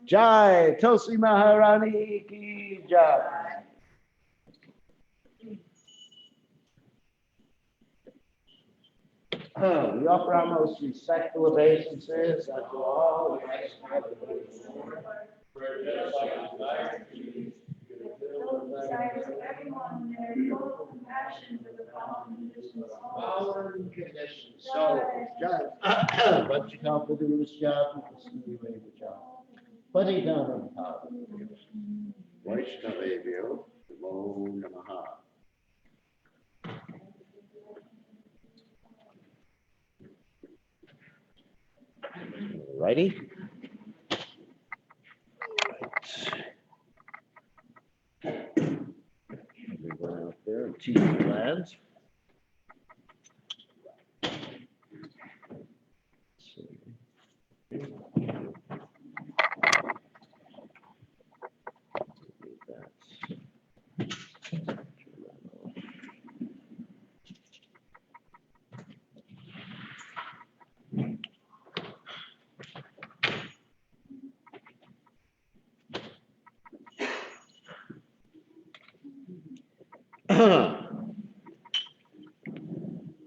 Jai, Tulsi Maharani ki jai. We offer our most respectful obeisances unto all the desires of everyone and their total compassion for the fallen conditions of all unconditioned souls. Jai. Vajjikapa Durusya, Kusumi Vajja. Padidana Bhava. Vaishnavebhyo, Namo Namaha. Righty. Everyone out there in TV lands.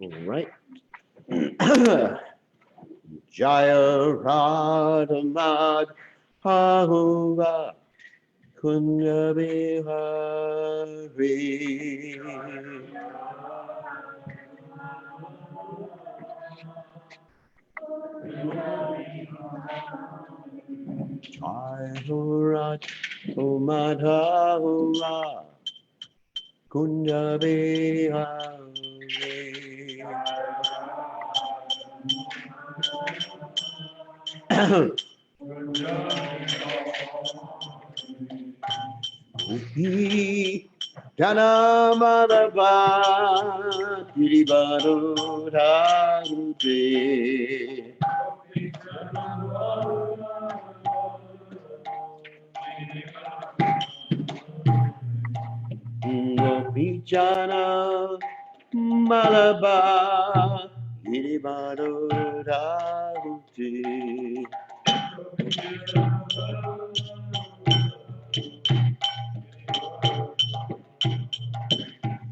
All right. Jaya Radha Madhava Kunya Bihari. Jaya Radha Madhava Kunya Bihari. Gopi Janamadava Giribaro Dharute Gopi Jana Malaba Giribaro Dharute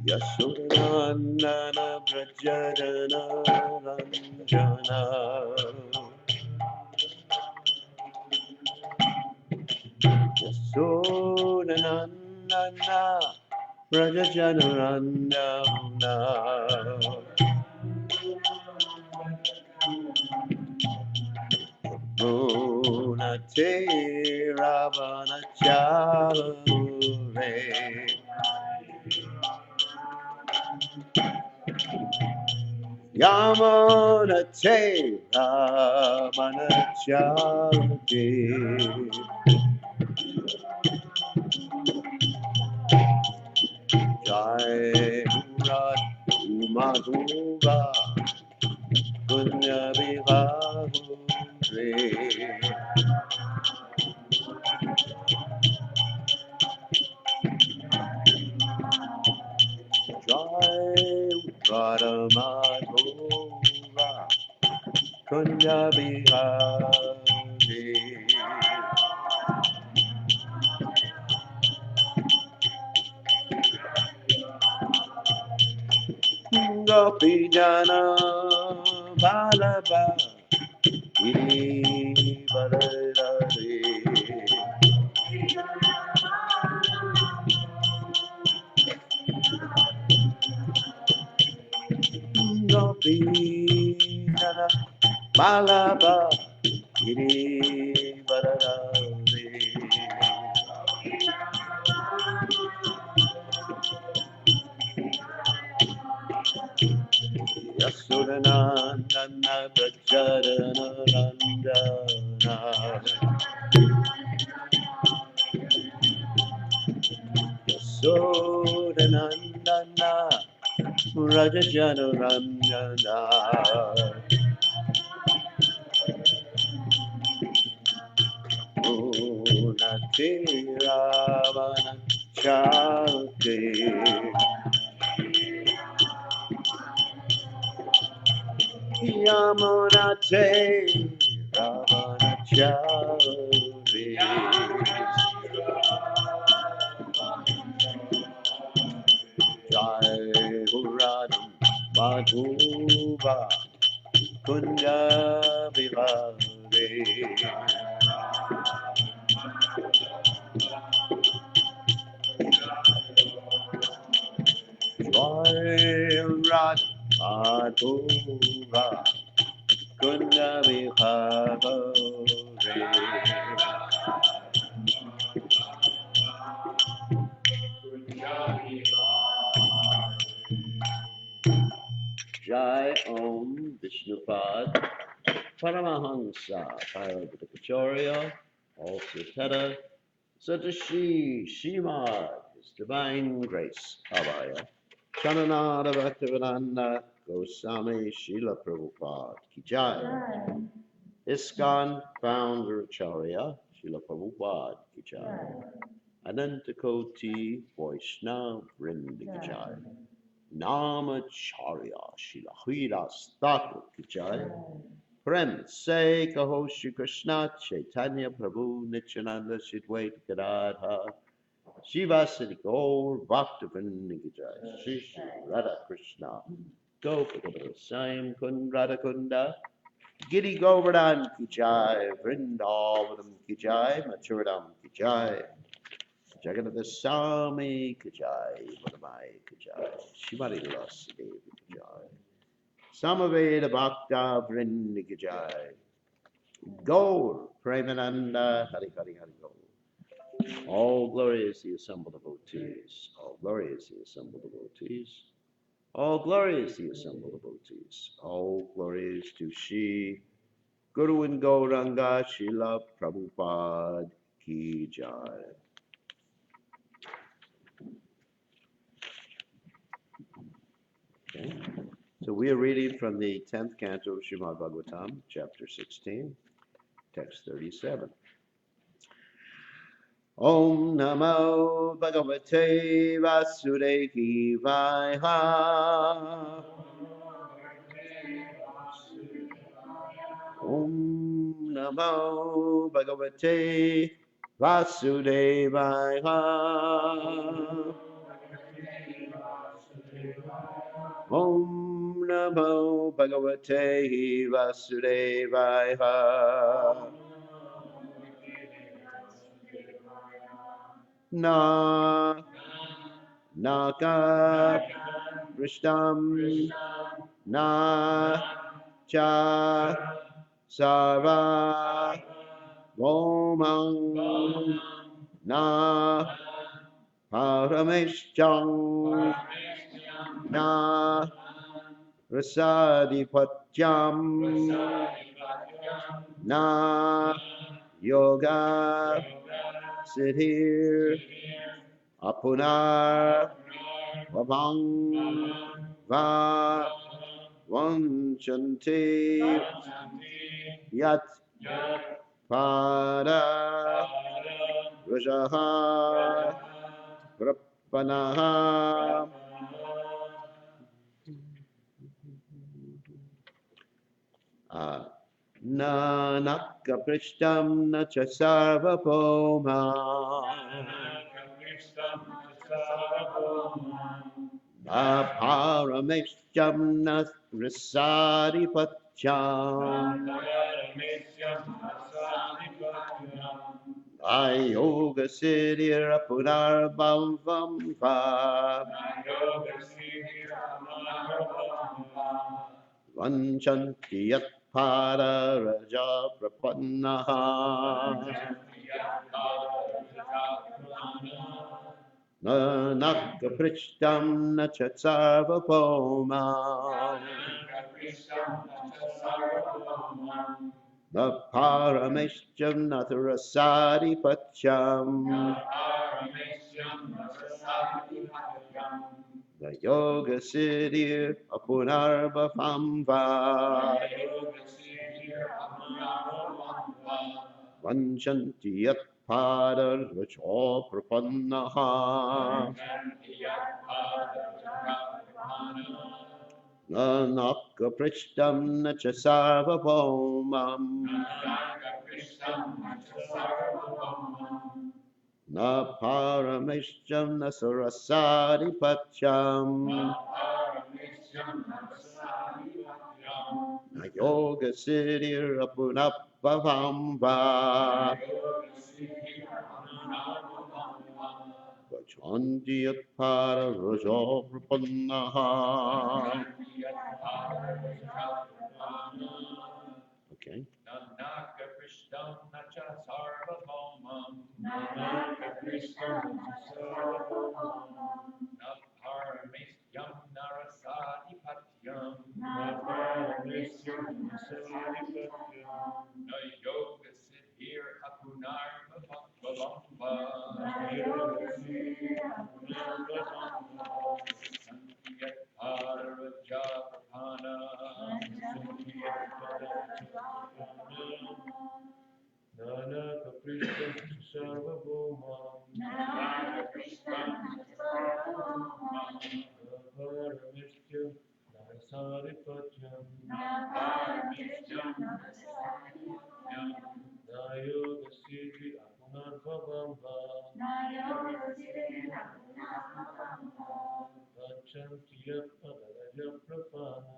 Yashodanandana Brajadana Ranjana Yashodanandana Brajadana Ranjana Munate Ravana Chavure Yamunate Ravana Chavure Jai Murad Umadhuva Punya Vivahure Jai Radha Madhova Kunya Bihari Gopi Jana Balaba Giri Varare Gopi Jana Balaba Giri Varare Yashodanandana Brajadana Ranjana Yashodanandana Brajadana Ranjana Munate Ravana Chavute Yamunate Ravana Chari. Jai Huradam Madhuva Kunja Vihare. Jai Radha Madhuva Kunja Vihare. Jai Om Vishnupad Paramahansa Paramahansa also Teta Satashi Shimad, His Divine Grace, Abhaya, Chananada Bhaktivedanta Goswami Srila Prabhupada Ki Jai. ISKCON Founder Acharya Srila Prabhupada Ki Jai. Anantakoti Vaishnava Vrinda Ki Jai. Namacharya Srila Hridas Thakur Ki Jai. Prem Se Kaho Shri Krishna Chaitanya Prabhu Nityananda Shidwaita Gadadha Shivasati Gaur Bhaktivinoda Ki Jai. Shri Shri Radha Krishna Gopada Saim Kund Radha Kunda Giri Govardhan Ki Jai. Vrindavanam Ki Jai. Mathuradam Ki Jai. Jagannath Swami Ki Jai. Madhumai Ki Jai. Shrimati Rasa Devi Ki Jai. Samaveda Bhakta Vrinda Ki Jai. Gaur Premananda Hari Hari Hari Gaur. All glory is the assembled devotees. All glory is the assembled devotees. All glory is the assembled devotees. All glory is to Shri Guru and Gauranga Srila Prabhupada Ki Jai. Okay. So we are reading from the 10th canto of Srimad Bhagavatam, chapter 16, text 37. Om Namo Bhagavate Vasudevaya. Om Namo Bhagavate Vasudevaya. Om Namo Bhagavate Vasudevaya. Naka Prishtam Na Cha Sarva Vomang Na Parameshchang Na Rasadipatyam Na Yoga Siddhir Apunar Vavang Va Vanchanti Yat Pada Rajaha Prapanaha Nanaka Prishtam Nacha Sarvabhoma Aparameshcham Nasrasadi Pacham Ayoga Siddhir Apunar Bhavam Va Vanchanti Yat Pada Raja Prapannaha Nanaka Prishtam Nacha Sarvabhoma The Parameshcham Natharasadi Pacham The Yoga Siddhir Apunarbhavamva Vanchanti Yat Pada Raja Prapannaha Nanaka Prishtam Nacha Sarvabhaumam Na parameshcham na sarasaripatyam. Na yoga siddhir apunapavamba. Vachanti para raja prapannaha. Okay. Nanaka Krishtam Nacha Sarvabhaumam Naparamisyam Narasadipatyam Na Yoga Siddhir Apunar Bhavamba Santiyat Pararaja Prapana Nana Kaprishtam Sarvabhaumam Naparamisyam Narasadipatyam Nayoga Siddhi Apunar Bhavamba Vachantiyat Padaraja Prapana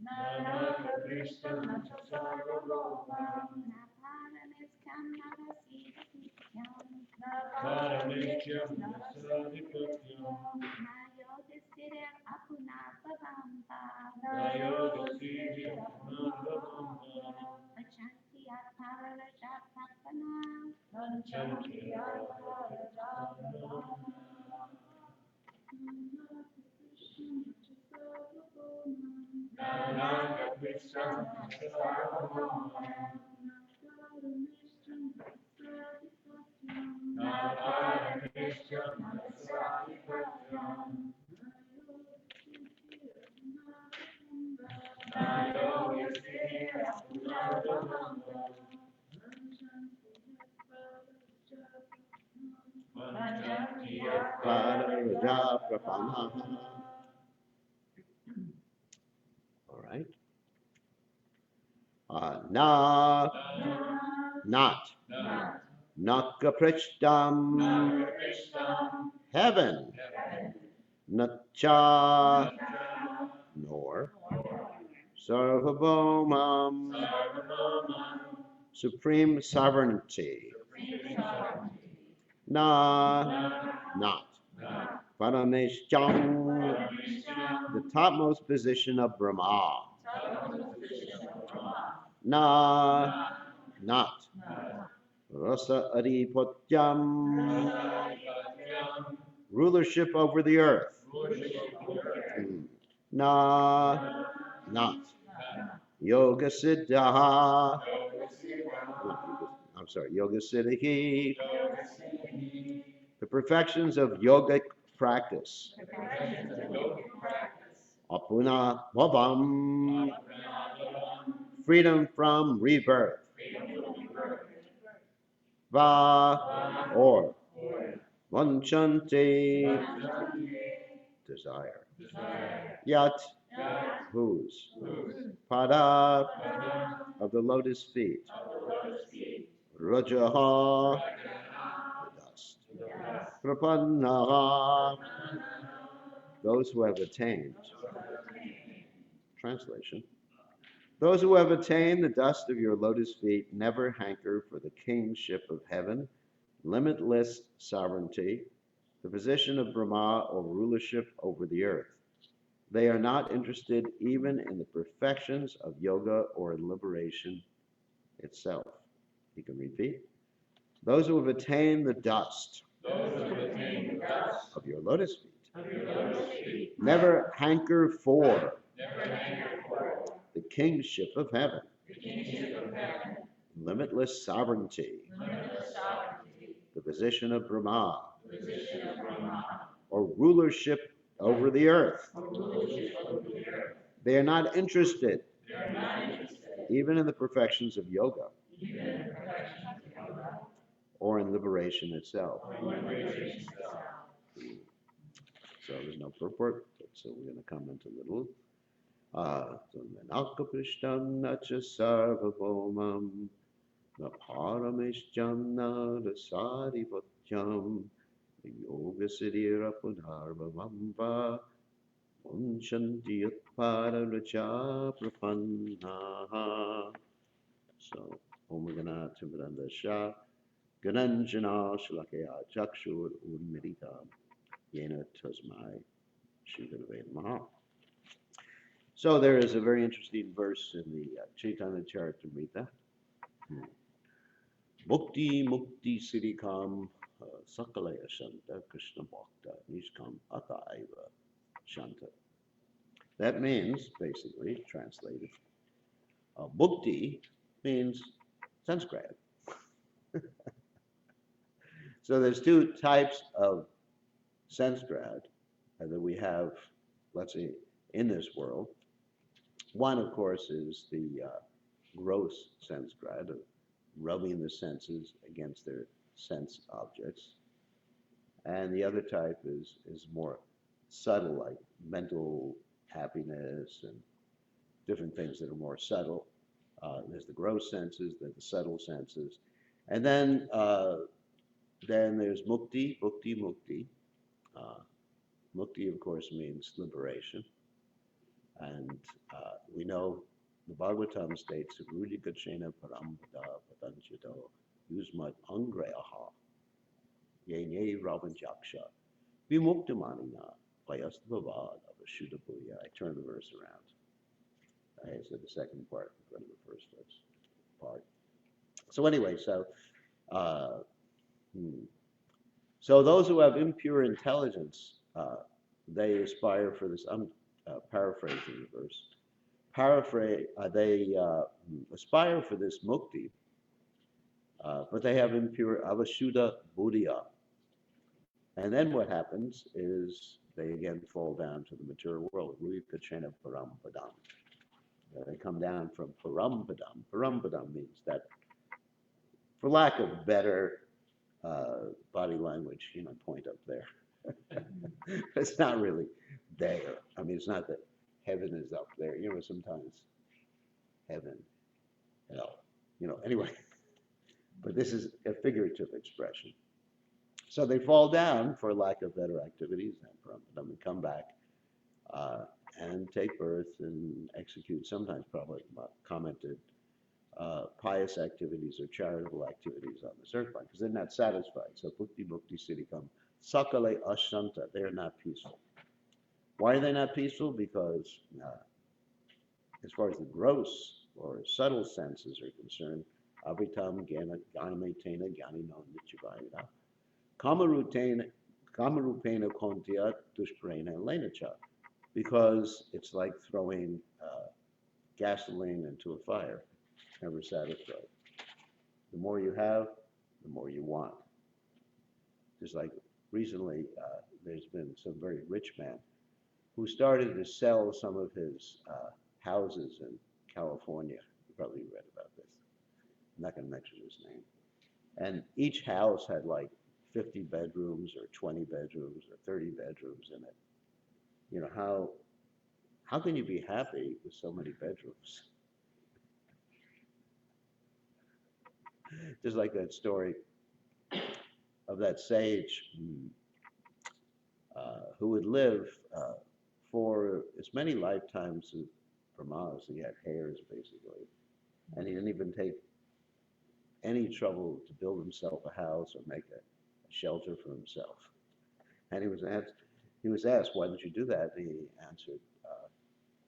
Nana Kaprishtam Sarvabhaumam Paramisyam Narasadipatyam Nayoga Siddhi Apunar Bhavamba Pararaja prapannaha. All right. Na, not. Naka prishtam, heaven. Nacha, nor. Sarvabhaumam, supreme sovereignty. Na, not. Parameshcham, the topmost position of Brahma. Na, not. Rasa Adhipatyam, rulership over the earth. Na, not. Yoga Siddha, Yoga Siddhi, the perfections of yogic practice. Apuna Bhavam, freedom from rebirth. Va, or. Vanchanti, desire. Yat, whose. Pada, of the lotus feet. Rajaha, the dust. Prapannaha, those who have attained. Translation. Those who have attained the dust of your lotus feet never hanker for the kingship of heaven, limitless sovereignty, the position of Brahma, or rulership over the earth. They are not interested even in the perfections of yoga or in liberation itself. You can repeat. Those who have attained the dust of your lotus feet never hanker for the kingship of heaven, limitless sovereignty, the position of Brahma, or rulership over the earth. They are not interested even in the perfections of yoga or in liberation itself. So there's no purport. So we're going to comment a little. Nanakapishtam nacha sarvabomam na parameshjam na rasarivatyam yoga siddhira punarvamva unshanti utpada raja prapannaha. So, Om Gana Timbranda Shah, Gananjana Shalakaya Chakshur Unmirita, Yena Tasmai, Shivadave Maha. So, there is a very interesting verse in the Chaitanya Charitamrita. Mukti Mukti Siddhikam Sakalaya Shanta Krishna Bhakta Nishkam Ata Aiva Shanta. That means, basically, translated, Mukti means sense grab. So there's two types of sense grab that we have, let's say, in this world. One, of course, is the gross sense grab of rubbing the senses against their sense objects. And the other type is more subtle, like mental happiness and different things that are more subtle. There's the gross senses, there's the subtle senses. And then there's mukti, bhukti, mukti. Mukti, of course, means liberation. And we know the Bhagavatam states, Rudi Gachena Parampada Patanchito Yusmat Angreaha Yenye Ravanjaksha Vimuktamanina Payastvavad Avashuddhapuya. I turn the verse around. I said the second part in front of the first part. So anyway, so those who have impure intelligence, they aspire for this. I'm paraphrasing the verse. They aspire for this mukti, but they have impure avashuddha buddhiya. And then what happens is they again fall down to the material world. Ruyakachena parampadam. They come down from parampadam. Parampadam means that, for lack of better body language, point up there. It's not really there. I mean, it's not that heaven is up there. Sometimes heaven, hell, anyway. But this is a figurative expression. So they fall down for lack of better activities, and come back and take birth and execute, sometimes probably commented, pious activities or charitable activities on this earth plane, because they're not satisfied. So bhukti bhukti siddhikam sakale ashanta, they're not peaceful. Why are they not peaceful? Because as far as the gross or subtle senses are concerned, avitam ganametena ganino nichivayana kamarupena kontya dushprena lenacha, because it's like throwing gasoline into a fire, never satisfied. The more you have, the more you want. Just like recently, there's been some very rich man who started to sell some of his houses in California. You probably read about this. I'm not going to mention his name. And each house had like 50 bedrooms or 20 bedrooms or 30 bedrooms in it. How can you be happy with so many bedrooms? Just like that story of that sage who would live for as many lifetimes as Brahmas. He had hairs, basically. And he didn't even take any trouble to build himself a house or make a shelter for himself. And he was asked, why didn't you do that? And he answered,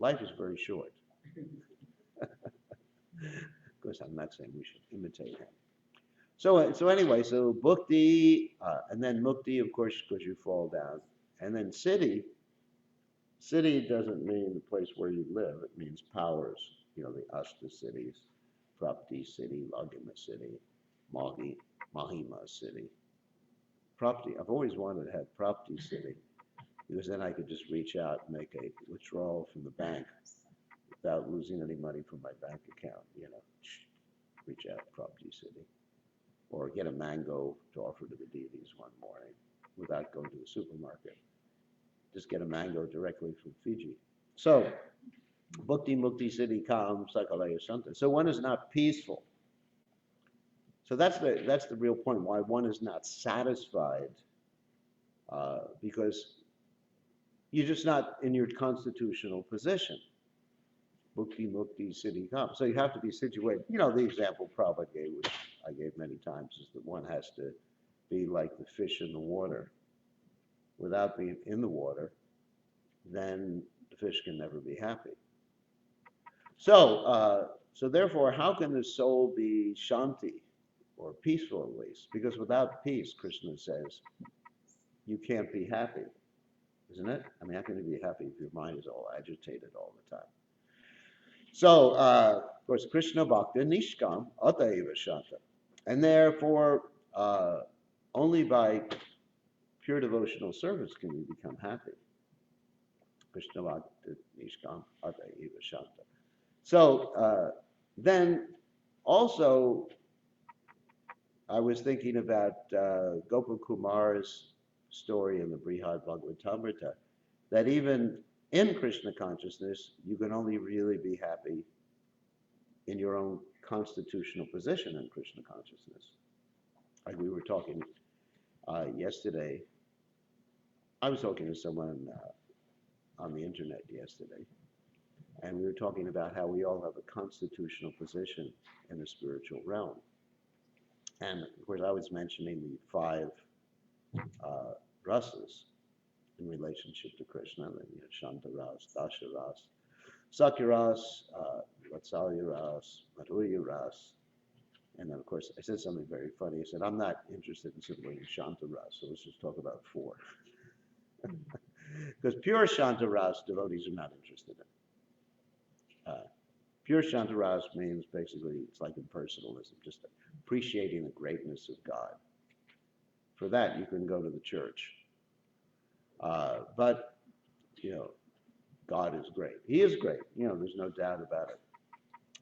life is very short. Of course, I'm not saying we should imitate him. So anyway, so bhukti, and then mukti, of course, because you fall down. And then siddhi doesn't mean the place where you live. It means powers, the Ashta siddhis, Prapti siddhi, Lagima siddhi, Mahima siddhi. Prapti, I've always wanted to have Prapti siddhi, because then I could just reach out and make a withdrawal from the bank without losing any money from my bank account, reach out, Prapti siddhi. Or get a mango to offer to the deities one morning without going to the supermarket. just get a mango directly from Fiji. So, Bhukti Mukti Siddhi Kam Sakalaya Santa. So one is not peaceful. So that's the real point, why one is not satisfied, because you're just not in your constitutional position. Bhukti Mukti Siddhi Kam. So you have to be situated. You know, the example Prabhupada gave, which I gave many times, is that one has to be like the fish in the water. Without being in the water, then the fish can never be happy. So, so therefore, how can the soul be shanti, or peaceful at least? Because without peace, Krishna says, you can't be happy, isn't it? I mean, how can you be happy if your mind is all agitated all the time? So, of course, Krishna Bhakta Nishkam Ataiva Shanta. And therefore, only by pure devotional service can you become happy. Krishna Bhakta Nishkam Ataiva Shanta. So, then also, I was thinking about Gopakumar's story in the Brihad Bhagavatamrita, that even in Krishna consciousness, you can only really be happy in your own constitutional position in Krishna consciousness. Like we were talking yesterday, I was talking to someone on the internet yesterday, and we were talking about how we all have a constitutional position in the spiritual realm. And of course, I was mentioning the 5 rasas in relationship to Krishna, and you know, Shanta Ras, Dasha Ras, Sakya Ras, Vatsalya Ras, Madhurya Ras. And then, of course, I said something very funny. I said, I'm not interested in simply Shanta Ras, so let's just talk about 4. Because pure Shanta Ras devotees are not interested in. Pure Shanta Ras means basically it's like impersonalism, just appreciating the greatness of God. For that, you can go to the church. But, you know, God is great. He is great. You know, there's no doubt about it.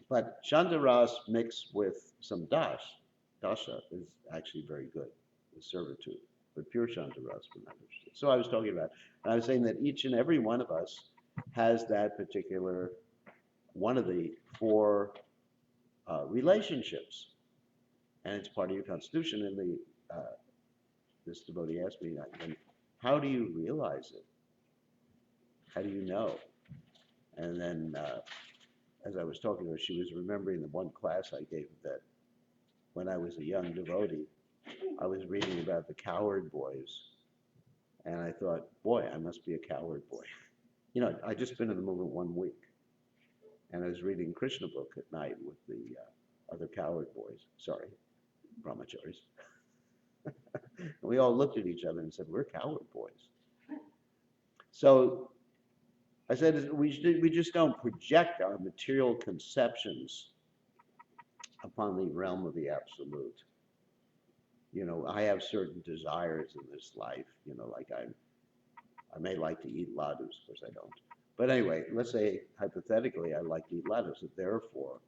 But Shanta Ras mixed with some dasha is actually very good, with servitude. But pure Shanta Ras, we're not interested. So I was talking about, and I was saying that each and every one of us has that particular one of the 4 relationships, and it's part of your constitution. And this devotee asked me, and how do you realize it? How do you know? And then, as I was talking to her, she was remembering the one class I gave that when I was a young devotee, I was reading about the coward boys, and I thought, boy, I must be a coward boy. You know, I'd just been in the movement 1 week, and I was reading Krishna book at night with the other coward boys, brahmacharis. And we all looked at each other and said, we're coward boys. So I said, we just don't project our material conceptions upon the realm of the absolute. You know, I have certain desires in this life, you know, like I may like to eat ladus, of course I don't. But anyway, let's say hypothetically I like to eat ladus, and therefore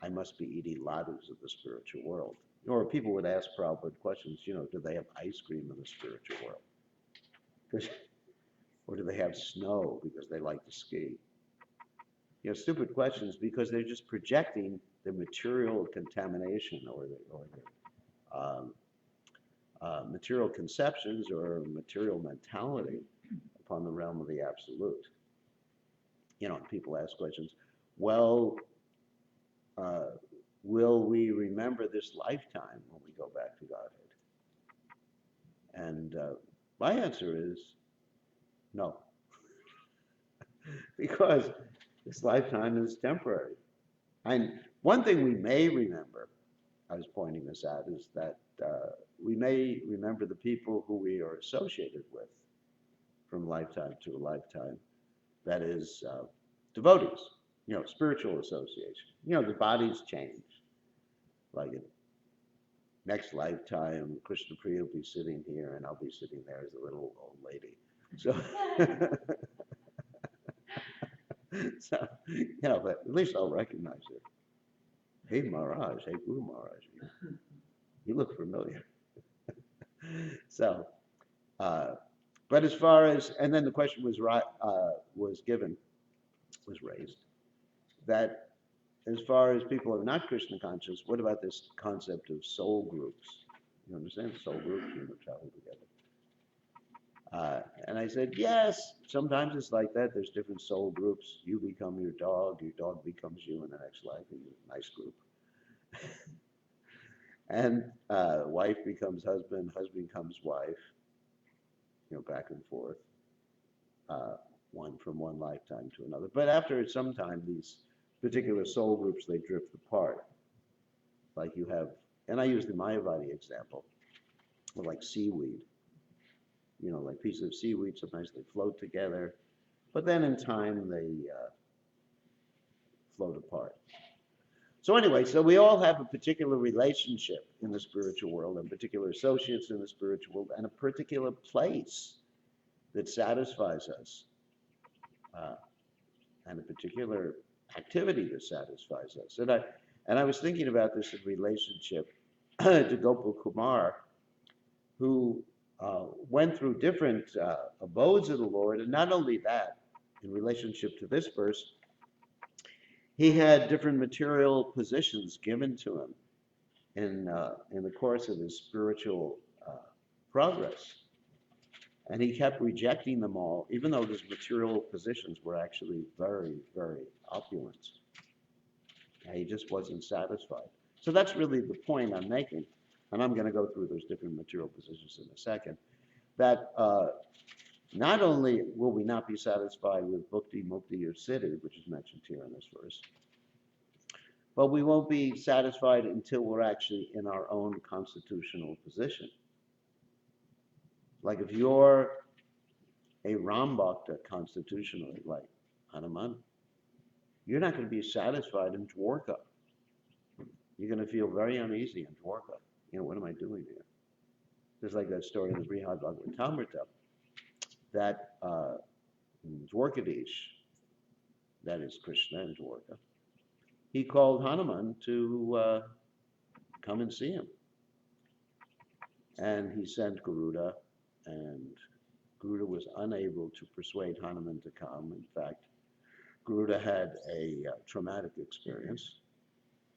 I must be eating ladus of the spiritual world. Or people would ask Prabhupada questions, you know, do they have ice cream in the spiritual world? Or do they have snow because they like to ski? You know, stupid questions because they're just projecting the material contamination or the material conceptions or material mentality upon the realm of the absolute. You know, people ask questions, well, will we remember this lifetime when we go back to Godhead? And my answer is no. Because this lifetime is temporary. And one thing we may remember, I was pointing this out, is that we may remember the people who we are associated with from lifetime to a lifetime. That is devotees, you know, spiritual association. You know, the bodies change. Like in next lifetime, Krishna Priya will be sitting here and I'll be sitting there as a little old lady. So, so, you know, but at least I'll recognize it. Hey Maharaj, hey Guru Maharaj, you look familiar. So, But as far as, and then the question was raised, that as far as people who are not Krishna conscious, what about this concept of soul groups? You understand? Soul groups, travel together. And I said, yes, sometimes it's like that. There's different soul groups. You become your dog becomes you in the next life, and you're a nice group. And wife becomes husband becomes wife, back and forth, one from one lifetime to another. But after some time, these particular soul groups, they drift apart. Like you have, and I use the Mayavadi example, of like seaweed. Like pieces of seaweed, sometimes they float together, but then in time they float apart. So anyway, so we all have a particular relationship in the spiritual world, and particular associates in the spiritual world, and a particular place that satisfies us, and a particular activity that satisfies us. And I was thinking about this in relationship to Gopal Kumar, who went through different abodes of the Lord, and not only that, in relationship to this verse, he had different material positions given to him in the course of his spiritual progress. And he kept rejecting them all, even though his material positions were actually very, very opulent. And he just wasn't satisfied. So that's really the point I'm making. And I'm going to go through those different material positions in a second. That not only will we not be satisfied with bhukti, mukti, or siddhi, which is mentioned here in this verse, but we won't be satisfied until we're actually in our own constitutional position. Like if you're a Ram Bhakta constitutionally, like Hanuman, you're not going to be satisfied in Dwarka. You're going to feel very uneasy in Dwarka. What am I doing here? There's like that story in the Brihad Bhagavatamrita that Dwarkadish, that is Krishna in Dwarka, he called Hanuman to come and see him. And he sent Garuda, and Garuda was unable to persuade Hanuman to come. In fact, Garuda had a traumatic experience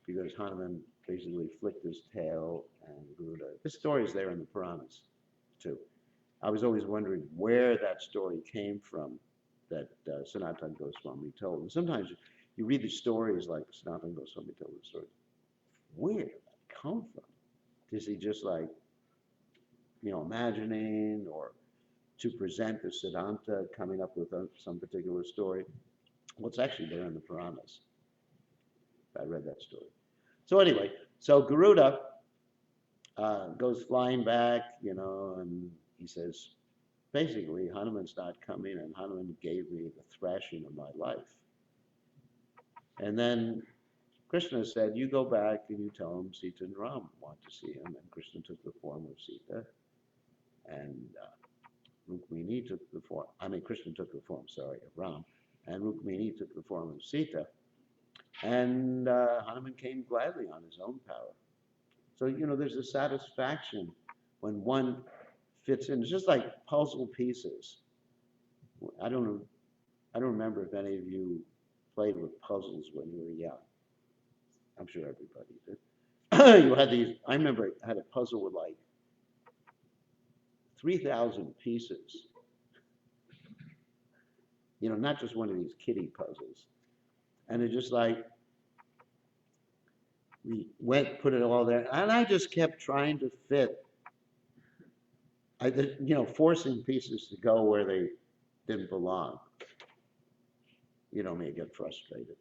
because Hanuman basically flicked his tail, and Garuda, this story is there in the Puranas too. I was always wondering where that story came from that Sanatana Goswami told. And sometimes you read the stories like Sanatana Goswami told the story. Where did that come from? Is he just like, imagining, or to present the Siddhanta, coming up with some particular story? Well, it's actually there in the Puranas. I read that story. So anyway, so Garuda goes flying back, and he says, basically, Hanuman's not coming, and Hanuman gave me the thrashing of my life. And then Krishna said, you go back and you tell him Sita and Ram want to see him. And Krishna took the form of Sita, and Rukmini took the form, Krishna took the form, of Ram, and Rukmini took the form of Sita. And Hanuman came gladly on his own power. So, there's a satisfaction when one fits in. It's just like puzzle pieces. I don't remember if any of you played with puzzles when you were young. I'm sure everybody did. You had these, I remember I had a puzzle with like 3,000 pieces. Not just one of these kiddie puzzles. And it just like, we put it all there, and I just kept trying to fit, forcing pieces to go where they didn't belong. Me, get frustrated.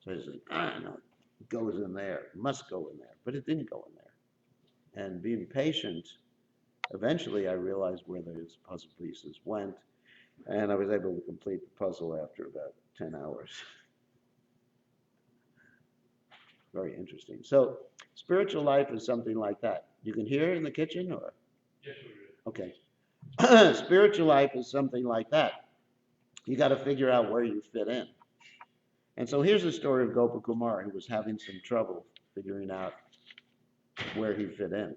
So I said, no, it goes in there, it must go in there, but it didn't go in there. And being patient, eventually I realized where those puzzle pieces went, and I was able to complete the puzzle after about 10 hours. Very interesting. So spiritual life is something like that. You can hear in the kitchen, or? Yes, we do. Okay. Spiritual life is something like that. You got to figure out where you fit in. And so here's the story of Gopal Kumar, who was having some trouble figuring out where he fit in.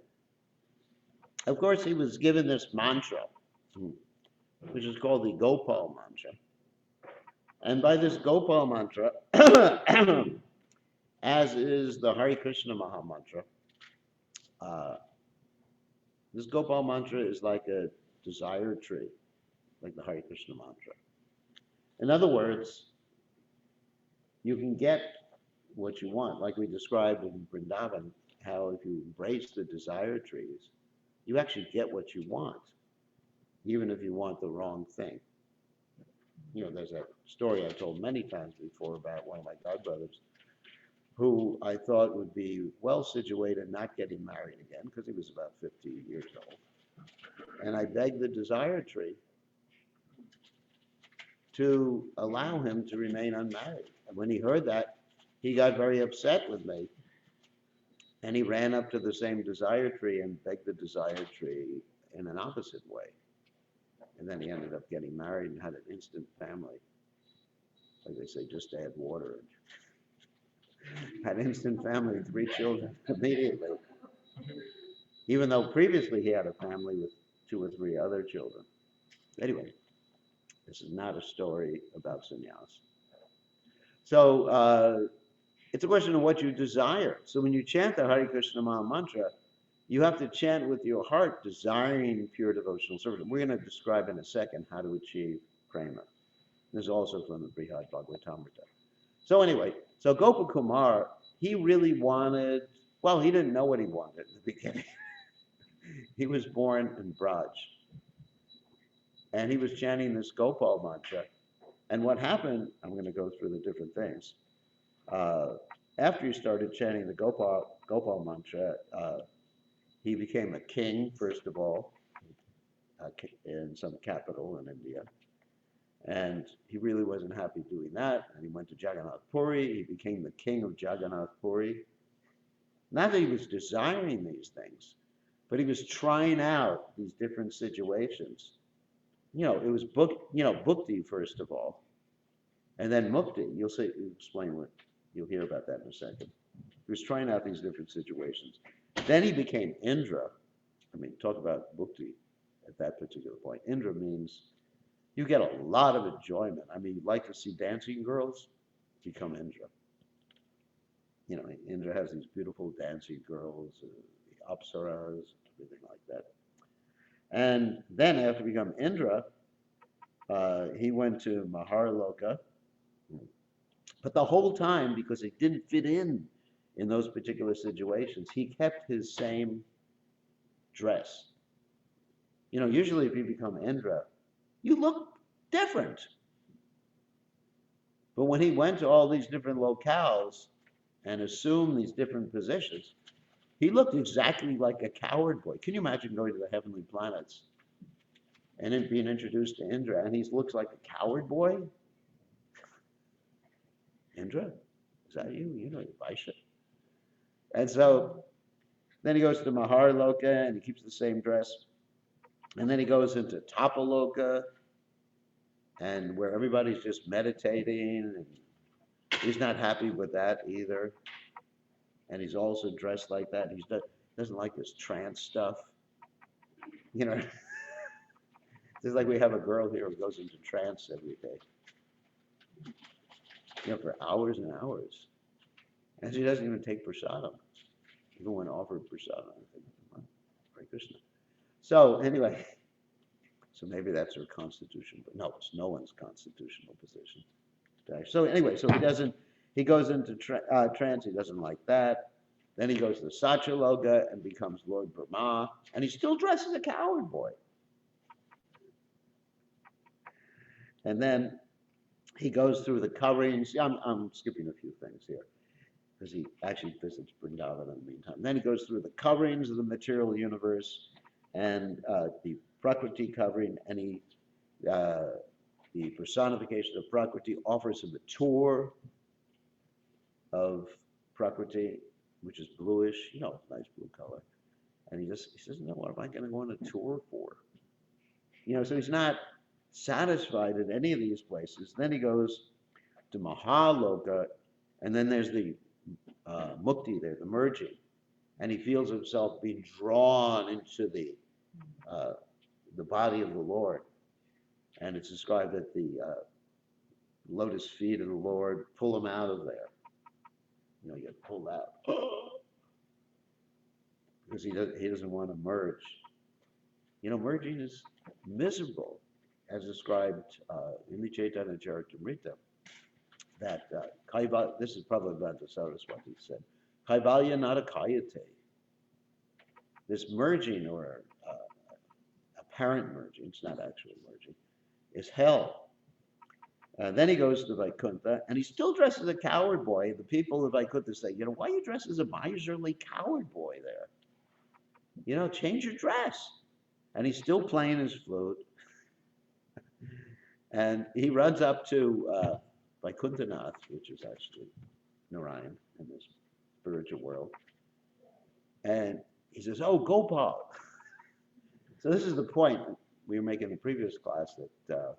Of course, he was given this mantra. which is called the Gopal mantra. And by this Gopal mantra, as is the Hare Krishna Maha Mantra, this Gopal mantra is like a desire tree, like the Hare Krishna mantra. In other words, you can get what you want, like we described in Vrindavan, how if you embrace the desire trees, you actually get what you want, even if you want the wrong thing. You know, there's a story I've told many times before about one of my godbrothers who I thought would be well situated not getting married again because he was about 50 years old. And I begged the desire tree to allow him to remain unmarried. And when he heard that, he got very upset with me. And he ran up to the same desire tree and begged the desire tree in an opposite way. And then he ended up getting married and had an instant family. Like they say, just add water. Had instant family, 3 children immediately. Even though previously he had a family with 2 or 3 other children. Anyway, this is not a story about sannyas. So it's a question of what you desire. So when you chant the Hare Krishna Maha Mantra, you have to chant with your heart, desiring pure devotional service. We're going to describe in a second how to achieve prema. This is also from the Brihad Bhagavatamrita. So anyway, so Gopakumar, he really wanted, well, he didn't know what he wanted at the beginning. He was born in Braj. And he was chanting this Gopal mantra. And what happened, I'm going to go through the different things. After he started chanting the Gopal mantra, he became a king, first of all, in some capital in India. And he really wasn't happy doing that. And he went to Jagannath Puri. He became the king of Jagannath Puri. Not that he was desiring these things, but he was trying out these different situations. You know, it was bhakti first of all, and then mukti. You'll explain what you'll hear about that in a second. He was trying out these different situations. Then he became Indra. I mean, talk about bhakti at that particular point. Indra means you get a lot of enjoyment. I mean, you'd like to see dancing girls, become Indra. You know, Indra has these beautiful dancing girls, the apsaras, everything like that. And then after becoming Indra, he went to Maharloka. But the whole time, because he didn't fit in those particular situations, he kept his same dress. You know, usually if you become Indra, you look different. But when he went to all these different locales and assumed these different positions, he looked exactly like a coward boy. Can you imagine going to the heavenly planets and then being introduced to Indra, and he looks like a coward boy? Indra, is that you? You know, you're Vaishya. And so then he goes to Maharloka and he keeps the same dress. And then he goes into Tapaloka, and where everybody's just meditating, and he's not happy with that either. And he's also dressed like that. He doesn't like this trance stuff. You know, it's like we have a girl here who goes into trance every day. You know, for hours and hours. And she doesn't even take prasadam. Even when offered prasadam. Hare Krishna. So anyway, so maybe that's her constitution, but no, it's no one's constitutional position. So anyway, so he goes into trance, he doesn't like that. Then he goes to Satyaloka and becomes Lord Brahma, and he still dresses a coward boy. And then he goes through the coverings. I'm skipping a few things here, because he actually visits Vrindavan in the meantime. Then he goes through the coverings of the material universe, and the Prakriti covering, and the personification of Prakriti offers him a tour of Prakriti, which is bluish, you know, nice blue color. And he says, no, what am I going to go on a tour for? You know, so he's not satisfied in any of these places. Then he goes to Mahaloka, and then there's the mukti there, the merging. And he feels himself being drawn into the body of the Lord. And it's described that the lotus feet of the Lord pull him out of there. You know, you get pulled out because he doesn't want to merge. You know, merging is miserable, as described in the Chaitanya Charitamrita. That this is probably about the Saraswati said, Kaivalya Narakayate. This merging, or apparent merging, it's not actually merging, is hell. Then he goes to Vaikuntha, and he still dresses as a coward boy. The people of Vaikuntha say, you know, why you dress as a miserly coward boy there? You know, change your dress. And he's still playing his flute. And he runs up to Vaikuntanath, which is actually Narayan in this spiritual world. And he says, oh, Gopal. So this is the point we were making in the previous class, that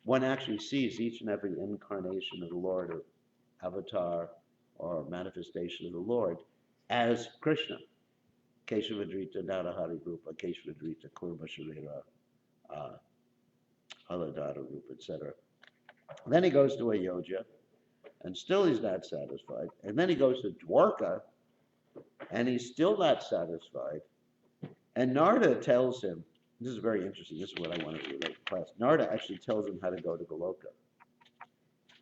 one actually sees each and every incarnation of the Lord, or avatar, or manifestation of the Lord, as Krishna. Keshavadrita, Narahari Rupa, Keshavadrita, Kurma Sharira, Haladara Rupa, etc. Then he goes to Ayodhya, and still he's not satisfied. And then he goes to Dwarka, and he's still not satisfied. And Narada tells him, this is very interesting, this is what I wanted to relate to class. Narada actually tells him how to go to Goloka.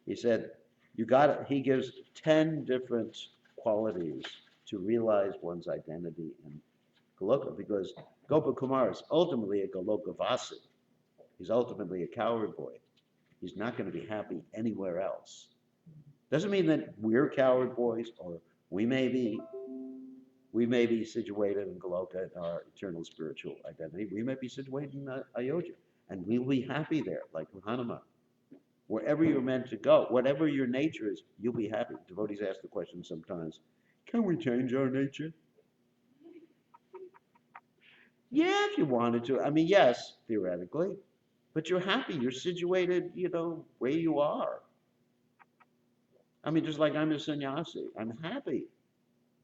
He said, he gives 10 different qualities to realize one's identity in Goloka, because Gopakumar is ultimately a Goloka Vasi. He's ultimately a coward boy. He's not going to be happy anywhere else. Doesn't mean that we're coward boys, or we may be situated in Goloka in our eternal spiritual identity. We may be situated in Ayodhya, and we'll be happy there, like Hanuman. Wherever you're meant to go, whatever your nature is, you'll be happy. Devotees ask the question sometimes, can we change our nature? Yeah, if you wanted to. I mean, yes, theoretically. But you're happy. You're situated, you know, where you are. I mean, just like I'm a sannyasi. I'm happy.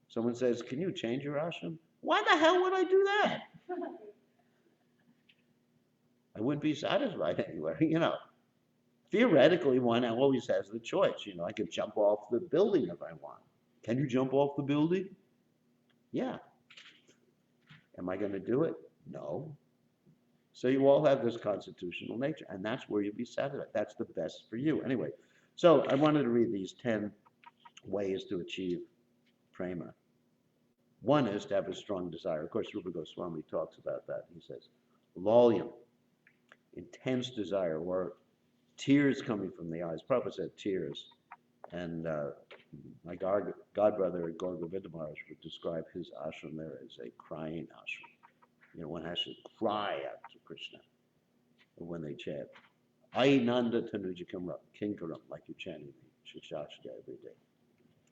Someone says, can you change your ashram? Why the hell would I do that? I wouldn't be satisfied anywhere, you know. Theoretically, one always has the choice. You know, I could jump off the building if I want. Can you jump off the building? Yeah. Am I going to do it? No. So you all have this constitutional nature, and that's where you'll be satisfied. That's the best for you. Anyway, so I wanted to read these 10 ways to achieve prema. One is to have a strong desire. Of course, Rupa Goswami talks about that. He says, lolyam, intense desire, or tears coming from the eyes. Prabhupada said tears. And my godbrother, Gaur Govinda Maharaj, would describe his ashram there as a crying ashram. You know, one has to cry out to Krishna when they chant. Ainanda Tanuja Kinkaram, like you're chanting Shishashka every day.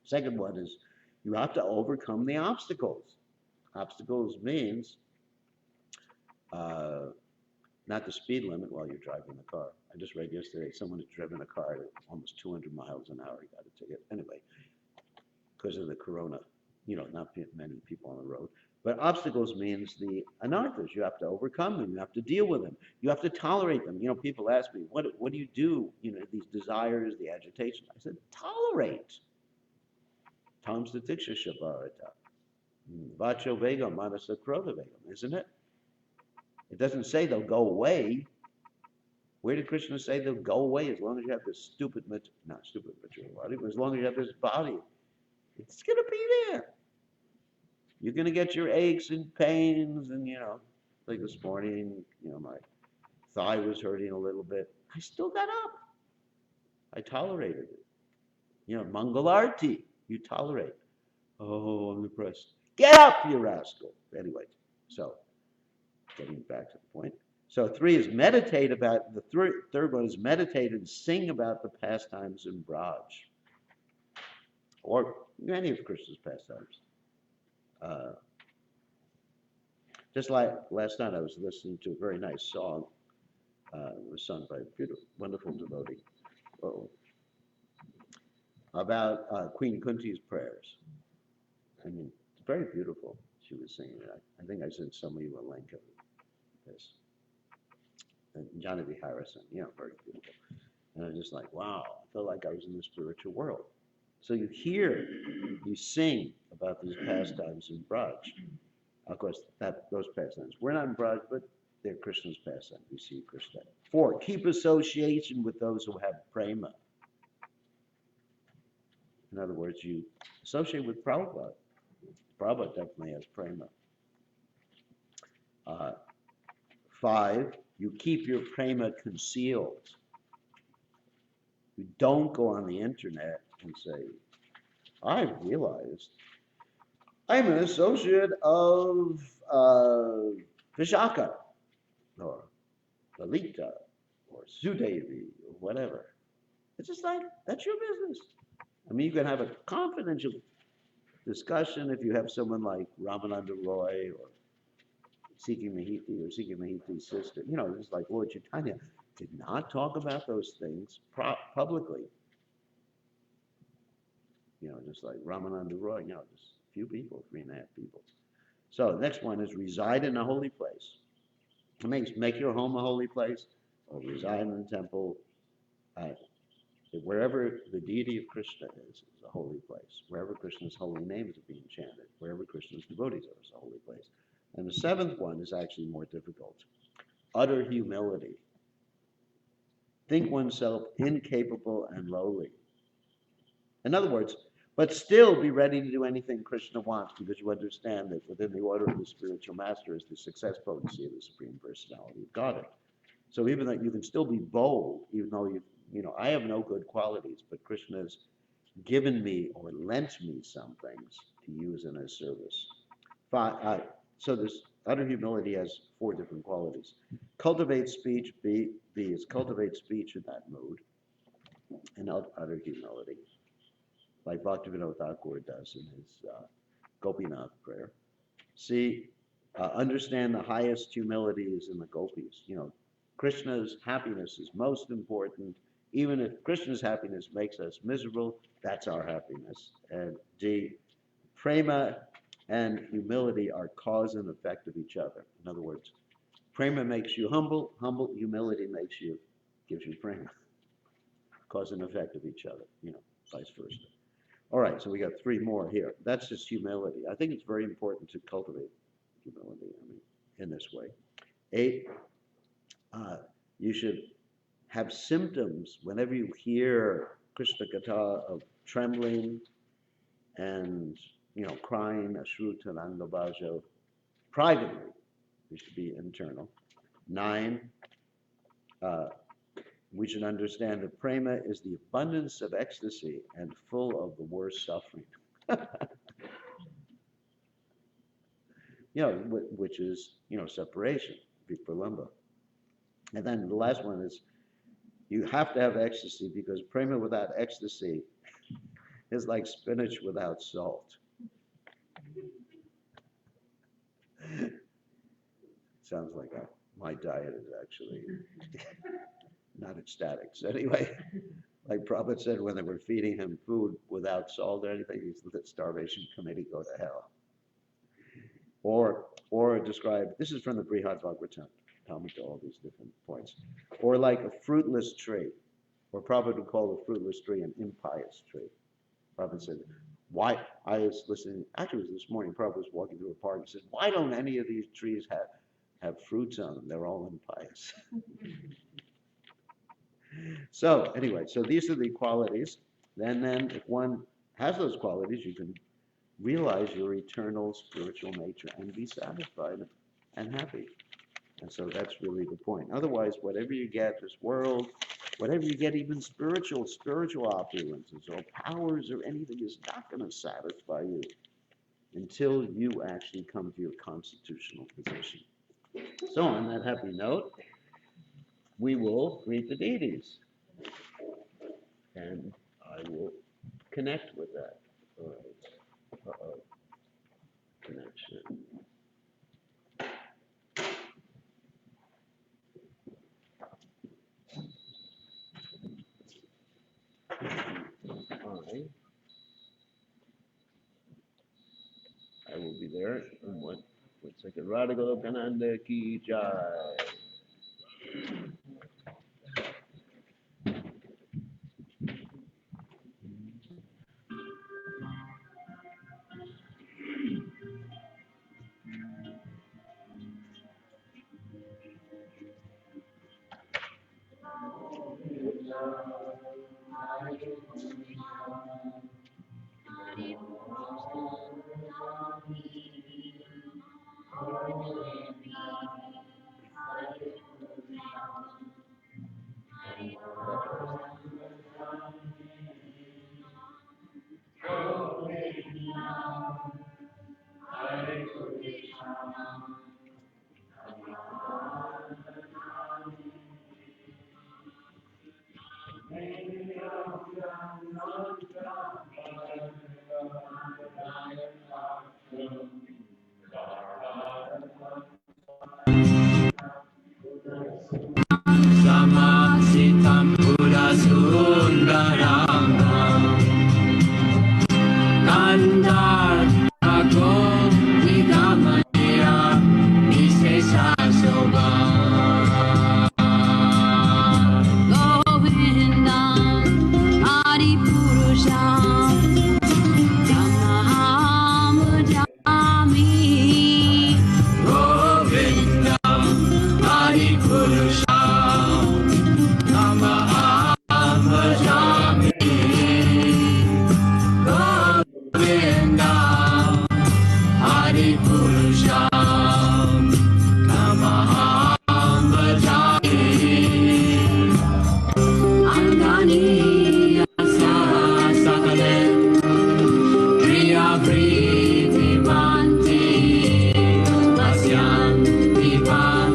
Second one is you have to overcome the obstacles. Obstacles means not the speed limit while you're driving the car. I just read yesterday someone had driven a car at almost 200 miles an hour. He got a ticket. Anyway, because of the corona, you know, not many people on the road. But obstacles means the anarthas. You have to overcome them. You have to deal with them. You have to tolerate them. You know, people ask me, what do you do? You know, these desires, the agitation. I said, tolerate. Tam statiksha shabarata. Vacho vegam, manasa krodha vegam, isn't it? It doesn't say they'll go away. Where did Krishna say they'll go away? As long as you have this stupid material body, but as long as you have this body, it's going to be there. You're going to get your aches and pains, and, you know, like this morning, you know, my thigh was hurting a little bit. I still got up. I tolerated it. You know, Mangalarti, you tolerate. Oh, I'm depressed. Get up, you rascal. Anyway, so getting back to the point. So 3 is meditate about, the third one is meditate and sing about the pastimes in Braj, or any of Krishna's pastimes. Just like last night, I was listening to a very nice song. It was sung by a beautiful, wonderful devotee. About Queen Kunti's prayers. I mean, it's very beautiful. She was singing it. I think I sent some of you a link of this. and Genevieve Harrison, very beautiful. And I'm just like, wow, I felt like I was in the spiritual world. So you hear, you sing about these pastimes in Braj. Of course, those pastimes. We're not in Braj, but they're Krishna's pastimes. We see Krishna. 4, keep association with those who have prema. In other words, you associate with Prabhupada. Prabhupada definitely has prema. 5, you keep your prema concealed. You don't go on the internet and say, I realized I'm an associate of Vishaka or Lalita or Sudevi or whatever. It's just like, that's your business. I mean, you can have a confidential discussion if you have someone like Ramananda Roy or Sikhi Mahiti's sister. Just like Lord Chaitanya did not talk about those things publicly. Just like Ramananda Roy, just a few people, 3.5 people. So the next one is reside in a holy place. It means make your home a holy place or reside in the temple. Wherever the deity of Krishna is a holy place. Wherever Krishna's holy name is being chanted, wherever Krishna's devotees are, is a holy place. And the 7th one is actually more difficult. Utter humility. Think oneself incapable and lowly. In other words, but still be ready to do anything Krishna wants because you understand that within the order of the spiritual master is the success potency of the Supreme Personality of Godhead. So even though you can still be bold, even though I have no good qualities, but Krishna has given me or lent me some things to use in his service. So this utter humility has 4 different qualities. Cultivate speech, B is cultivate speech in that mood, and utter humility, like Bhaktivinoda Thakur does in his Gopinath prayer. C, understand the highest humility is in the gopis. Krishna's happiness is most important. Even if Krishna's happiness makes us miserable, that's our happiness. And D, prema and humility are cause and effect of each other. In other words, prema makes you humble, humility gives you prema. Cause and effect of each other, vice versa. All right, so we got 3 more here. That's just humility. I think it's very important to cultivate humility, in this way. 8, you should have symptoms whenever you hear Krishna Katha of trembling and, crying, Ashruta Rangabajo, privately. We should be internal. 9, we should understand that prema is the abundance of ecstasy and full of the worst suffering. Which is, separation, vipralambha. And then the last one is you have to have ecstasy because prema without ecstasy is like spinach without salt. Sounds like my diet is actually not ecstatics. Anyway, like Prabhupada said when they were feeding him food without salt or anything, he said, the starvation committee go to hell. Or describe, this is from the Brihad Bhagavatam, Talmud to all these different points. Or like a fruitless tree, or Prabhupada would call a fruitless tree an impious tree. Prabhupada said, why, I was listening, actually it was this morning, Prabhupada was walking through a park, he said, why don't any of these trees have fruits on them? They're all impious. So anyway, so these are the qualities. And then if one has those qualities, you can realize your eternal spiritual nature and be satisfied and happy. And so that's really the point. Otherwise, whatever you get, this world, whatever you get, even spiritual opulences or powers or anything is not going to satisfy you until you actually come to your constitutional position. So on that happy note, we will greet the deities. And I will connect with that. All right. Uh-oh. Connection. I will be there in 1 second. Radha Golokananda ki jai. Samasitam Buddha Sundarama Kandar Nigamaya Visesa Soba Govinda Adi Purusha Tamaham Jami Govinda Adi Purusha Tamaham Jami Govinda Adi Purusha Tamaham Jami Angani Asa Sakale Priya Priti Vanti Vasyan Vivan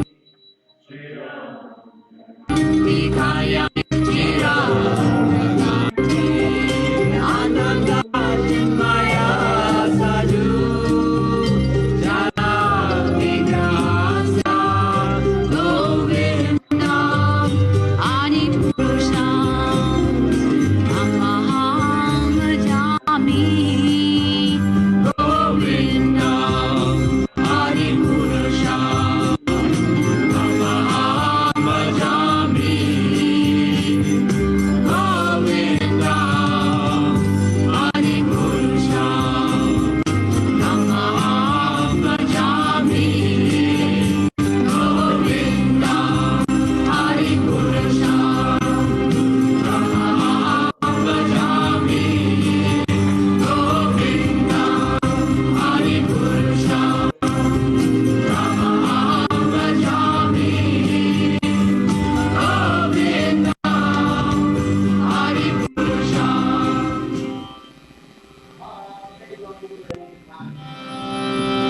Vikaya Jira Ananda Maya Sadhu Jana Vigrasa Govinda Adi Purusha Amaham Jami Govinda Adi Purusha Amaham Jami Govinda Adi Purusha Amaham Jami Govinda Adi Purusha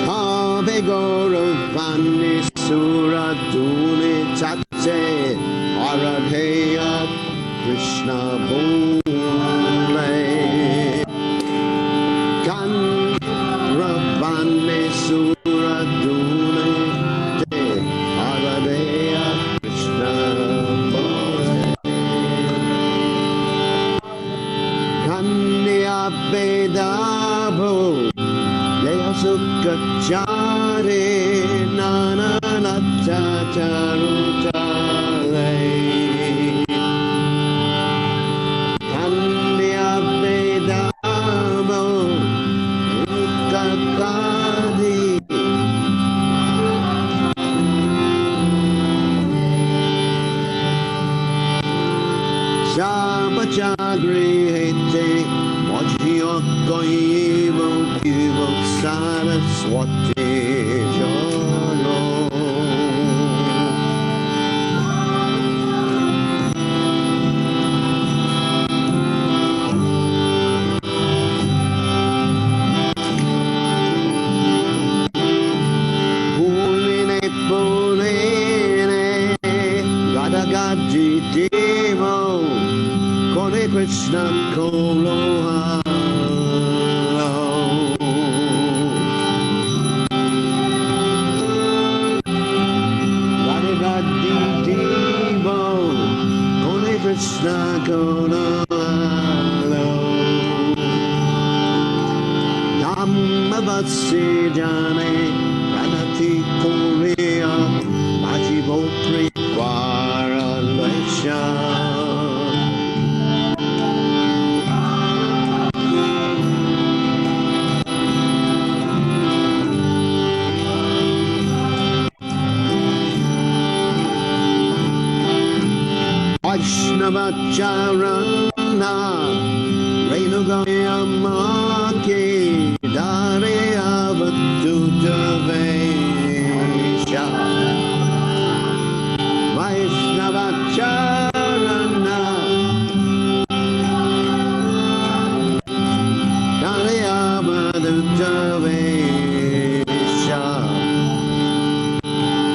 Ave Gauravani Suraduni Tate Aradheya Krishna Bole Gauravani Suraduni Tate Aradheya Krishna Bole Kanya Vedabho Jaya Sukhachare Nana Lacha Charutale Kanya Vedamo Ukakadi Shabachagri Hete Wajio Goivo Kivo Saraswati Jolo Puline Puline Gadagadi Devo Kone Krishna Koloha Krishna Gonalo Dhammavasi Jane Pranati Korea Majivo Prikwa Vaishnavacharana Renugayamaki Dari Avatutavesha Vaishnavacharana Dari Avatutavesha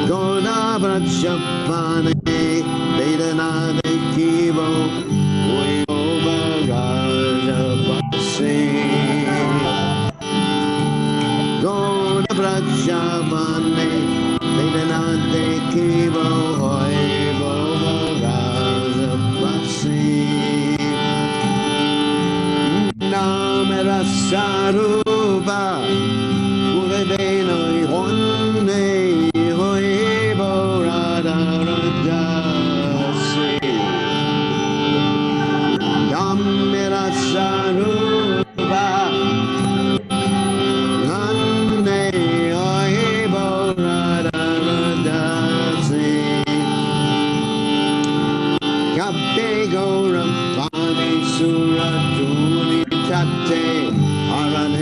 Goda Vrajapane Vedanade Kivo Uivogajapase Goda Vrajapane Vedanade Kivo Uivogajapase Namera Sarupa Urevenoi Honne Aran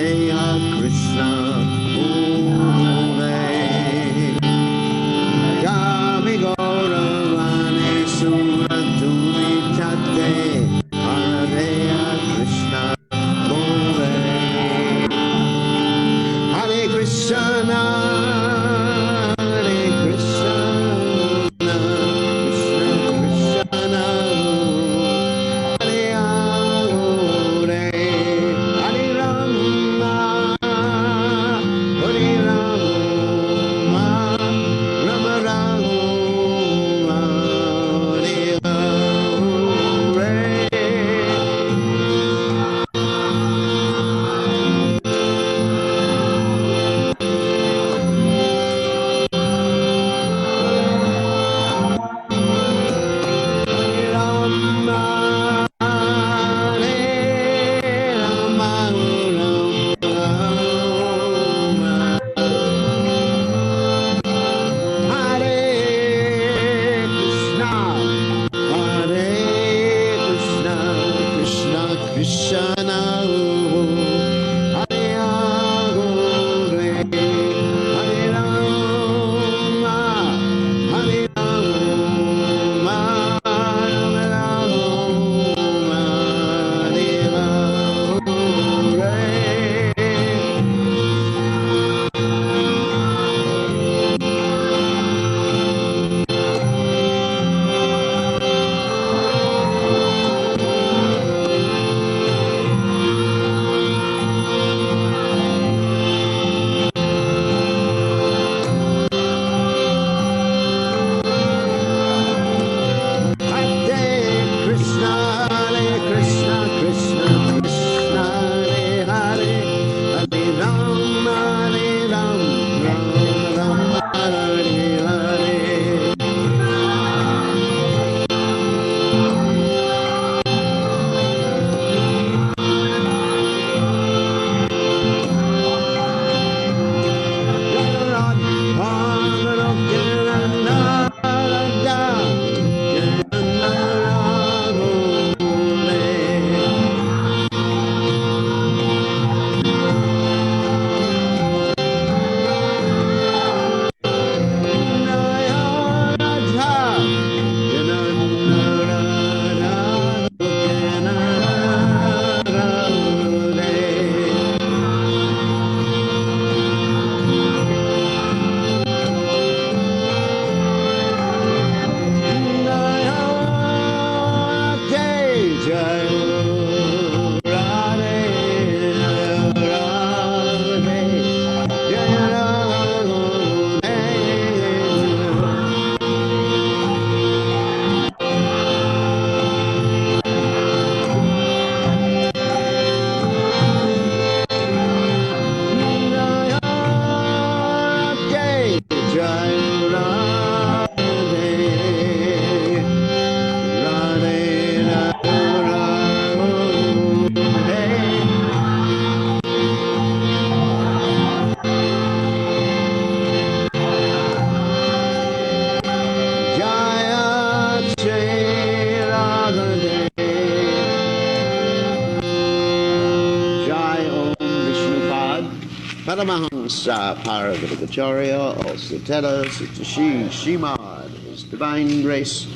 Paramahamsa Paravatacharya, also tell us that she, Shimad, His Divine Grace,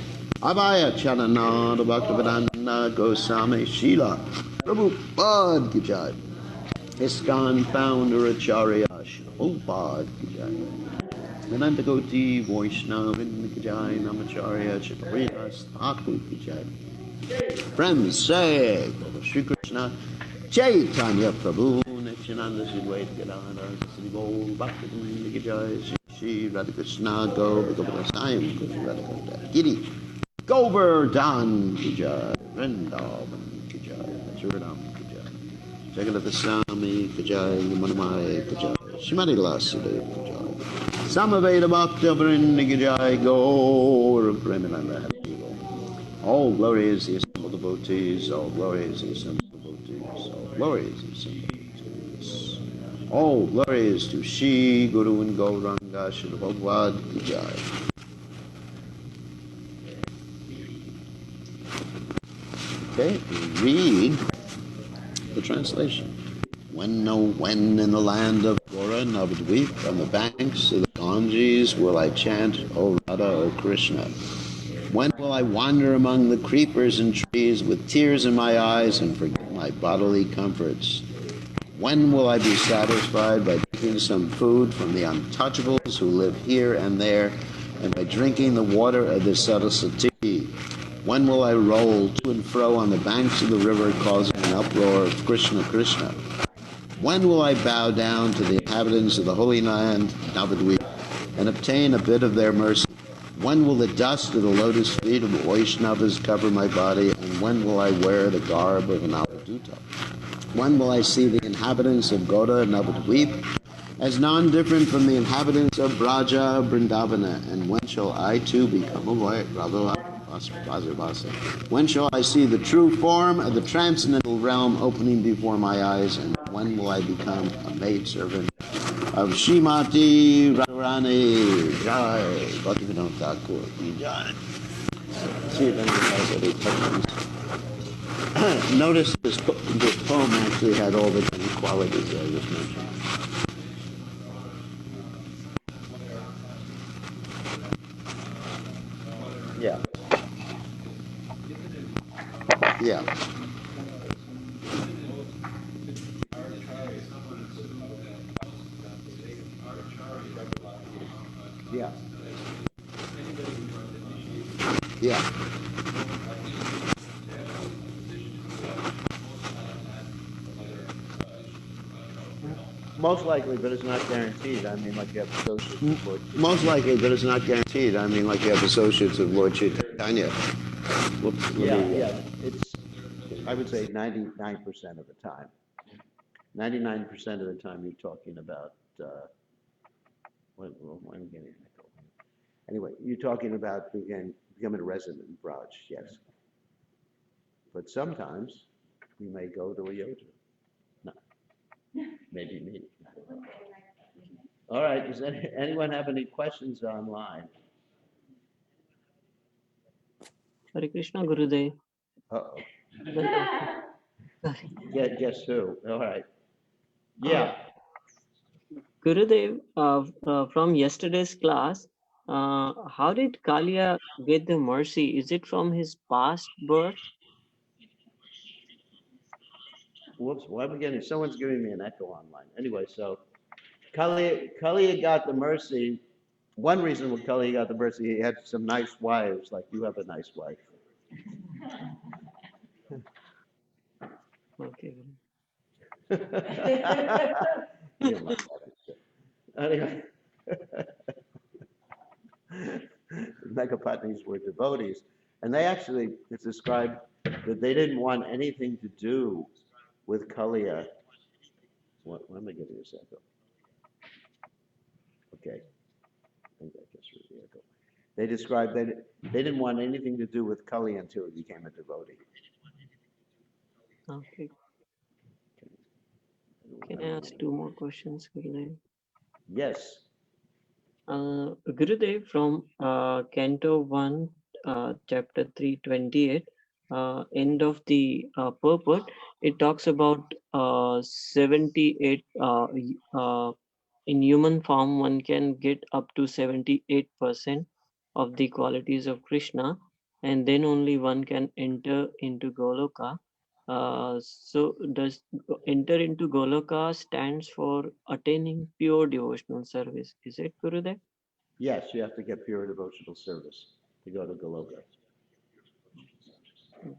Abhaya Chanananda Bhaktivedanta Goswami Srila Prabhupada Ki Jai, ISKCON founder Acharya Prabhupada Ki Jai, Vedanta Koti Vaishnavin Ki Jai, Namacharya Chittavridas Thakur Ki Jai. Friends say, Shri Krishna Chaitanya Prabhu Nityananda Sridvaita Gadadhar Sri Gol Bhaktivedanta Ki Jai, Shri Radha Krishna Govinda Sayam Radha Giri Govardhan Ki Jai, Vrindavan Ki Jai, Machuranam Ki Jai, Jagannath Swami Ki Jai, Yamunamaya Ki Jai, Shrimati Lasudeva Ki Jai, Samaveda Bhakta Vrinda Ki Jai, Gaur Premananda Hari. All glory is the assembled devotees, all glory is the assembled devotees, all glory is the assembled devotees. All glory is to Shri Guru and Gauranga Srila Bhagavad Ki Jai. Okay, read the translation. When in the land of Gora Navadvip, on the banks of the Ganges, will I chant, O Radha, O Krishna? When will I wander among the creepers and trees with tears in my eyes and forget my bodily comforts? When will I be satisfied by taking some food from the untouchables who live here and there, and by drinking the water of the Saraswati? When will I roll to and fro on the banks of the river, causing an uproar of Krishna Krishna? When will I bow down to the inhabitants of the Holy Land, Navadvip, and obtain a bit of their mercy? When will the dust of the lotus feet of the Vaishnavas cover my body, and when will I wear the garb of an Avaduta? When will I see the inhabitants of Goda and Navadvip as non-different from the inhabitants of Braja, Vrindavana, and when shall I too become a Radha Vasavasa? When shall I see the true form of the transcendental realm opening before my eyes, and when will I become a maidservant of Shrimati Radharani Jai, Bhaktivedanta Thakur Ki Jai. See if anyone has any questions. Notice this poem actually had all the qualities I just mentioned. Yeah. Yeah. Yeah. Yeah. Most likely, but it's not guaranteed. I mean, like you have associates of Lord Chaitanya. Most likely, but it's not guaranteed. I mean, like you have associates of Lord Chaitanya. Whoops, yeah. It's, I would say 99% of the time. 99% of the time you're talking about, why am I getting an echo? Anyway, you're talking about becoming a resident in Braj, yes. But sometimes you may go to a yogi. No, maybe me. All right, does anyone have any questions online? Hare Krishna Gurudev. Uh-oh. Sorry. Yeah, guess who? All right. Yeah. Gurudev, from yesterday's class, how did Kalia get the mercy? Is it from his past birth? Whoops, why am I getting, someone's giving me an echo online. Anyway, so Kalia got the mercy. One reason why Kalia got the mercy, he had some nice wives, like you have a nice wife. Okay. Anyway. Megapatnis were devotees, and they actually, it's described that they didn't want anything to do with Kalia. What am I getting this echo? Okay, I think I just heard the echo. They described that they didn't want anything to do with Kali until he became a devotee. Okay. Can I ask two more questions, Gurudev? Yes. Gurudev, from Canto 1, Chapter 328, end of the purport, it talks about 78 in human form one can get up to 78% of the qualities of Krishna, and then only one can enter into Goloka. So does enter into Goloka stands for attaining pure devotional service? Is it, Gurudev? Yes, you have to get pure devotional service to go to Goloka.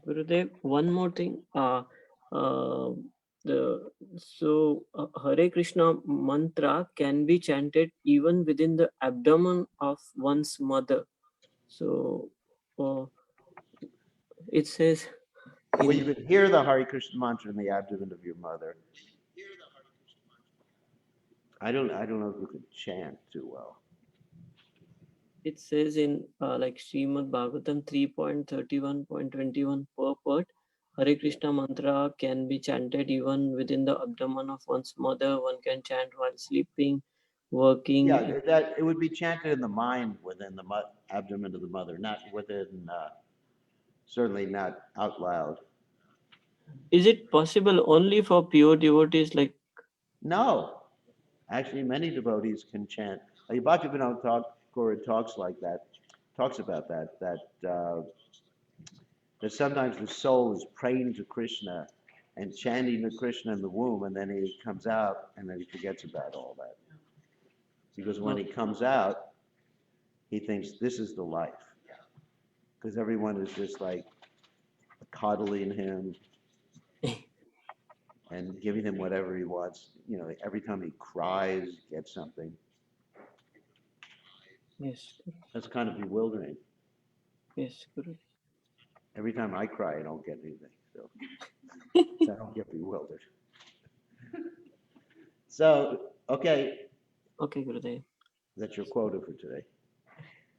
Gurudev, one more thing. Uh, Hare Krishna mantra can be chanted even within the abdomen of one's mother. So uh, it says Well, in you can hear the Hare Krishna mantra in the abdomen of your mother. I don't know if you can chant too well. it says in like Srimad Bhagavatam 3.31.21 purport, Hare Krishna mantra can be chanted even within the abdomen of one's mother. One can chant while sleeping, working. Yeah, that it would be chanted in the mind within the abdomen of the mother, not within, certainly not out loud. Is it possible only for pure devotees like No, actually, many devotees can chant. Like Bhaktivinoda Thakur talks like that, talks about that sometimes the soul is praying to Krishna and chanting to Krishna in the womb, and then he comes out and then he forgets about all that. Because when he comes out, he thinks this is the life. Because everyone is just like coddling him and giving him whatever he wants. You know, every time he cries, gets something. yes, That's kind of bewildering. yes, Guru. Every time I cry, I don't get anything. So I don't get bewildered. So, okay, Okay, Gurudev. that's your quota for today.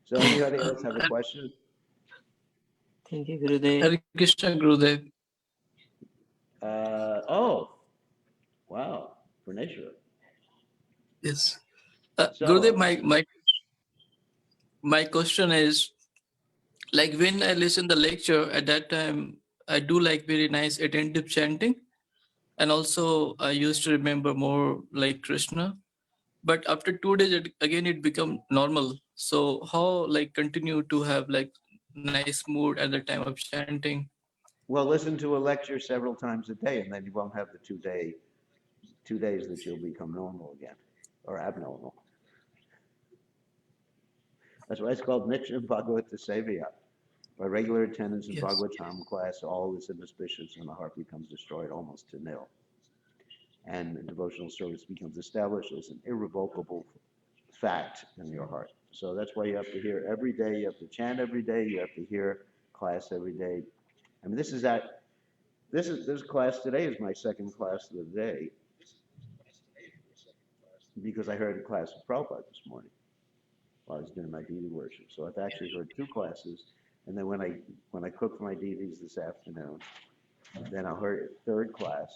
So anybody else have a question? Thank you, Gurudev. Hare Krishna Gurudev. Oh, wow, Purneshwar. Yes. So, Gurudev, my question is, like when I listen the lecture at that time, I do like very nice attentive chanting, and also I used to remember more like Krishna. But after 2 days, again it become normal. So how like continue to have like nice mood at the time of chanting? well, listen to a lecture several times a day, and then you won't have the 2 days that you'll become normal again, or abnormal. That's why it's called Nityam Bhagavata Sevaya. By regular attendance in Yes. Bhagavatam class, all is inauspicious and the heart becomes destroyed almost to nil. And devotional service becomes established as an irrevocable fact in your heart. So that's why you have to hear every day, you have to chant every day, you have to hear class every day. I mean, this class today is my second class of the day because I heard a class of Prabhupada this morning while I was doing my deity worship. So I've actually heard two classes, and then when I cook for my deities this afternoon, then I'll hear a third class,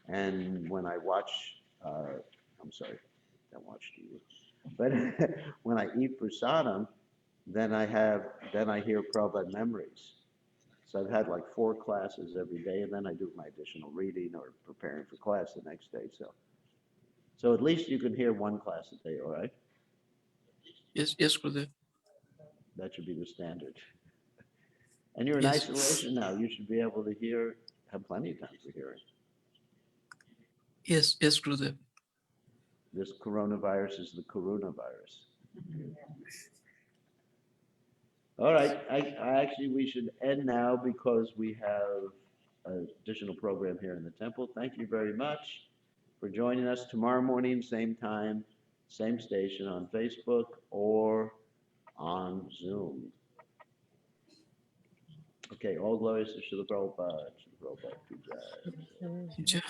and when I watch, I'm sorry, I don't watch TV, but when I eat prasadam, then I hear Prabhupada memories. So I've had like 4 classes every day, and then I do my additional reading or preparing for class the next day. So at least you can hear 1 class a day, all right? Yes, Gurudev. That should be the standard. And you're in Yes. isolation now. You should be able to have plenty of time for hearing. Yes, Gurudev. This coronavirus is the coronavirus. All right, we should end now because we have an additional program here in the temple. Thank you very much for joining us tomorrow morning, same time, same station on Facebook or on Zoom. Okay, all glories to Srila Prabhupada. Srila Prabhupada ki jai. Jai.